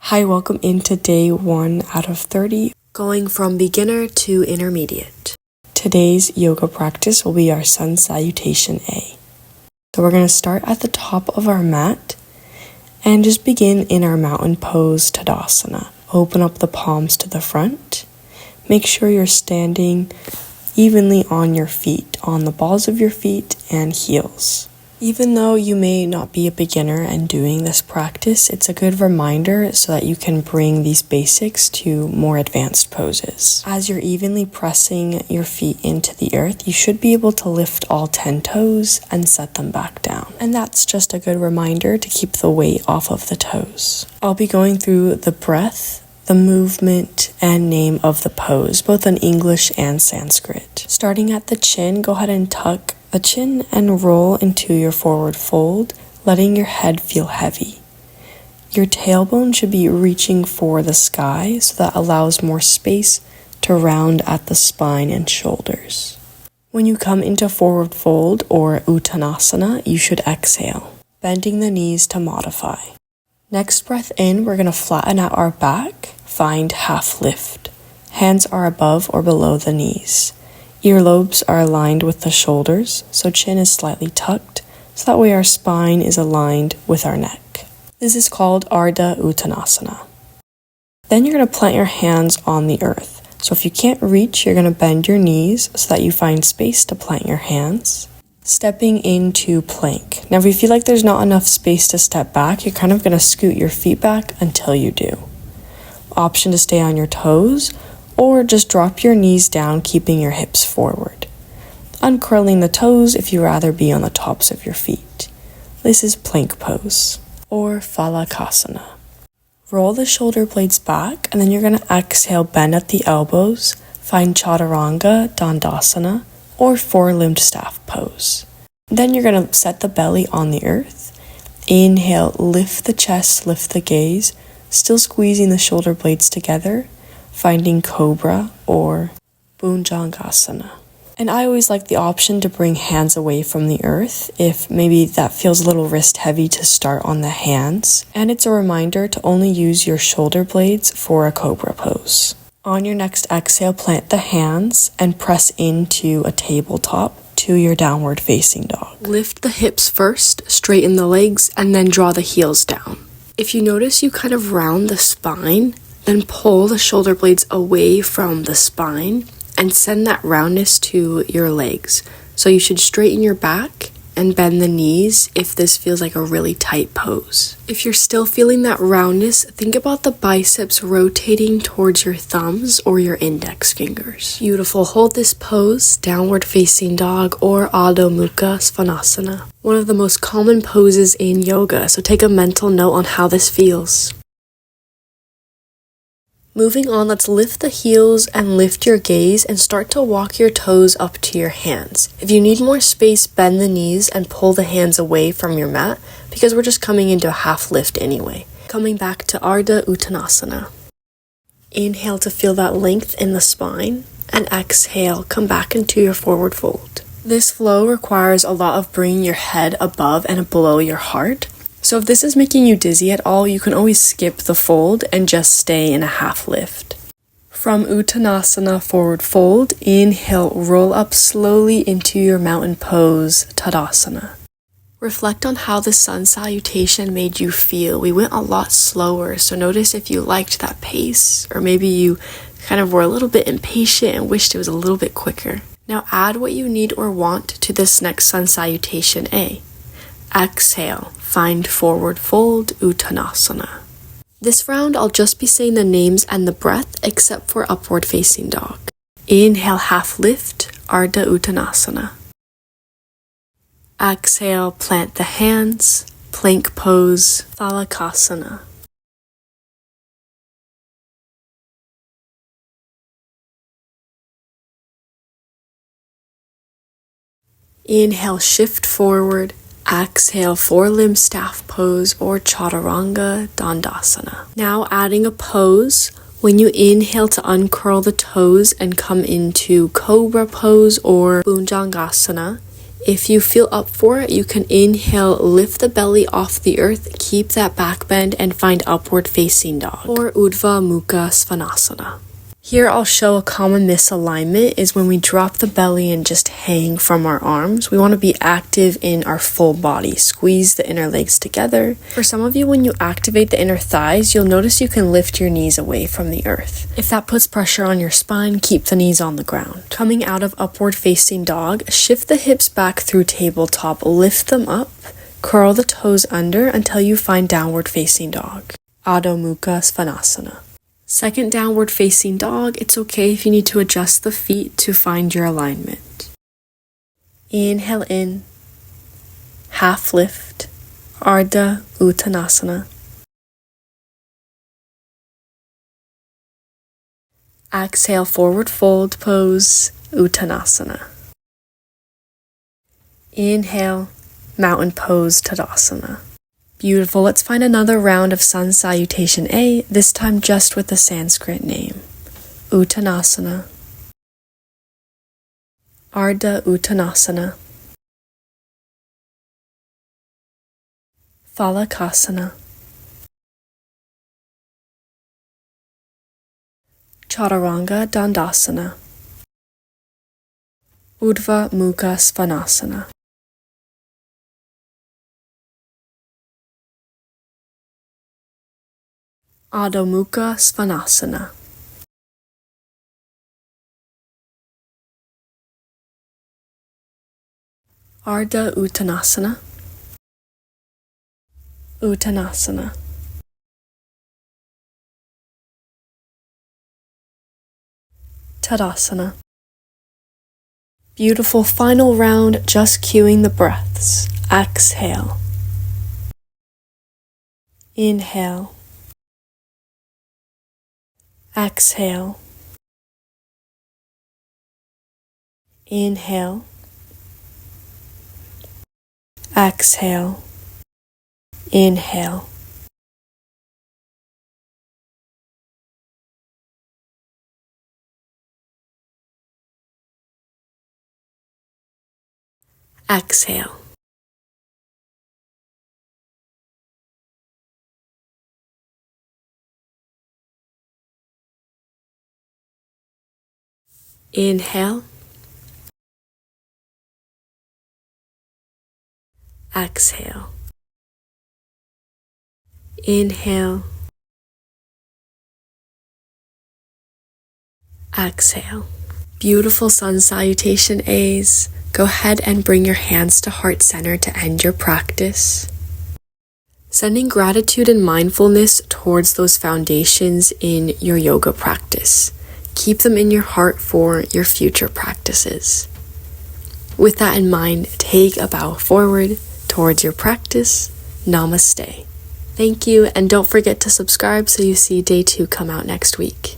Hi, welcome into day 1 out of 30, going from beginner to intermediate. Today's yoga practice will be our sun salutation A. So we're going to start at the top of our mat and just begin in our mountain pose Tadasana. Open up the palms to the front. Make sure you're standing evenly on your feet, on the balls of your feet and heels. Even though you may not be a beginner and doing this practice, it's a good reminder so that you can bring these basics to more advanced poses. As you're evenly pressing your feet into the earth, you should be able to lift all 10 toes and set them back down. And that's just a good reminder to keep the weight off of the toes. I'll be going through the breath, the movement, and name of the pose, both in English and Sanskrit. Starting at the chin, go ahead and tuck the chin and roll into your forward fold, letting your head feel heavy. Your tailbone should be reaching for the sky, so that allows more space to round at the spine and shoulders. When you come into forward fold or Uttanasana, you should exhale, bending the knees to modify. Next breath in, we're going to flatten out our back, find half lift. Hands are above or below the knees. Earlobes are aligned with the shoulders, so chin is slightly tucked, so that way our spine is aligned with our neck. This is called Ardha Uttanasana. Then you're going to plant your hands on the earth. So if you can't reach, you're going to bend your knees so that you find space to plant your hands. Stepping into plank. Now if you feel like there's not enough space to step back, you're kind of going to scoot your feet back until you do. Option to stay on your toes, or just drop your knees down, keeping your hips forward. Uncurling the toes if you rather be on the tops of your feet. This is plank pose, or Phalakasana. Roll the shoulder blades back, and then you're going to exhale, bend at the elbows, find Chaturanga, Dandasana, or four-limbed staff pose. Then you're going to set the belly on the earth. Inhale, lift the chest, lift the gaze, still squeezing the shoulder blades together, finding Cobra or Bhujangasana. And I always like the option to bring hands away from the earth if maybe that feels a little wrist heavy to start on the hands. And it's a reminder to only use your shoulder blades for a Cobra pose. On your next exhale, plant the hands and press into a tabletop to your downward facing dog. Lift the hips first, straighten the legs, and then draw the heels down. If you notice you kind of round the spine, then pull the shoulder blades away from the spine and send that roundness to your legs. So you should straighten your back and bend the knees if this feels like a really tight pose. If you're still feeling that roundness, think about the biceps rotating towards your thumbs or your index fingers. Beautiful. Hold this pose, downward facing dog or Adho Mukha Svanasana. One of the most common poses in yoga, so take a mental note on how this feels. Moving on, let's lift the heels and lift your gaze and start to walk your toes up to your hands. If you need more space, bend the knees and pull the hands away from your mat because we're just coming into a half lift anyway. Coming back to Ardha Uttanasana. Inhale to feel that length in the spine and exhale, come back into your forward fold. This flow requires a lot of bringing your head above and below your heart. So if this is making you dizzy at all, you can always skip the fold and just stay in a half lift. From Uttanasana forward fold, inhale, roll up slowly into your mountain pose, Tadasana. Reflect on how the sun salutation made you feel. We went a lot slower, so notice if you liked that pace, or maybe you kind of were a little bit impatient and wished it was a little bit quicker. Now add what you need or want to this next sun salutation A. Exhale, find forward fold, Uttanasana. This round, I'll just be saying the names and the breath except for upward facing dog. Inhale, half lift, Ardha Uttanasana. Exhale, plant the hands, plank pose, Phalakasana. Inhale, shift forward. Exhale, four-limb staff pose or Chaturanga Dandasana. Now adding a pose. When you inhale to uncurl the toes and come into Cobra pose or Bhujangasana, If you feel up for it, you can inhale, lift the belly off the earth, keep that back bend, and find upward facing dog, or Urdhva Mukha Svanasana. Here I'll show a common misalignment is when we drop the belly and just hang from our arms. We want to be active in our full body. Squeeze the inner legs together. For some of you, when you activate the inner thighs, you'll notice you can lift your knees away from the earth. If that puts pressure on your spine, keep the knees on the ground. Coming out of upward facing dog, shift the hips back through tabletop, lift them up, curl the toes under until you find downward facing dog. Adho Mukha Svanasana. Second downward facing dog, it's okay if you need to adjust the feet to find your alignment. Inhale in, half lift, Ardha Uttanasana. Exhale, forward fold pose, Uttanasana. Inhale, mountain pose, Tadasana. Beautiful. Let's find another round of Sun Salutation A, this time just with the Sanskrit name. Uttanasana. Ardha Uttanasana. Phalakasana. Chaturanga Dandasana. Urdhva Mukha Svanasana. Adho Mukha Svanasana. Ardha Uttanasana. Uttanasana. Tadasana. Beautiful final round, just cueing the breaths. Exhale. Inhale. Exhale. Inhale. Exhale. Inhale. Exhale. Inhale. Exhale. Inhale. Exhale. Beautiful Sun Salutation A's. Go ahead and bring your hands to heart center to end your practice. Sending gratitude and mindfulness towards those foundations in your yoga practice. Keep them in your heart for your future practices. With that in mind, take a bow forward towards your practice. Namaste. Thank you, and don't forget to subscribe so you see day 2 come out next week.